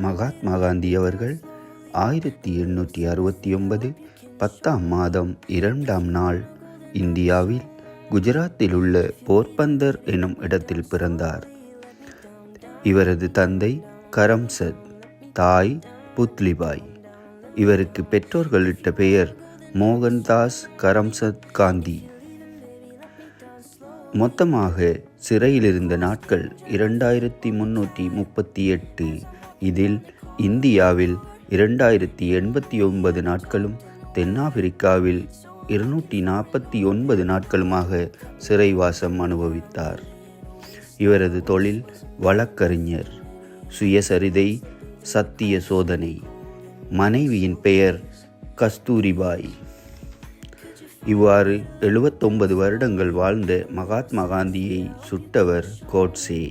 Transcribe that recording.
மகாத்மா காந்தி அவர்கள் 1869 10ஆம் மாதம் 2ஆம் நாள் இந்தியாவில் குஜராத்தில் உள்ள போர்பந்தர் எனும் இடத்தில் பிறந்தார். இவரது தந்தை கரம்சத், தாய் புத்லிபாய். இவருக்கு பெற்றோர்களிட்ட பெயர் மோகன்தாஸ் கரம்சத் காந்தி. மொத்தமாக சிறையில் இருந்த நாட்கள் 2338. இதில் இந்தியாவில் 2089 நாட்களும் தென்னாப்பிரிக்காவில் 249 நாட்களுமாக சிறைவாசம் அனுபவித்தார். இவரது தொழில் வழக்கறிஞர். சுயசரிதை சத்திய சோதனை. மனைவியின் பெயர் கஸ்தூரிபாய். இவ்வாறு 79 வருடங்கள் வாழ்ந்த மகாத்மா காந்தியை சுட்டவர் கோட்சே.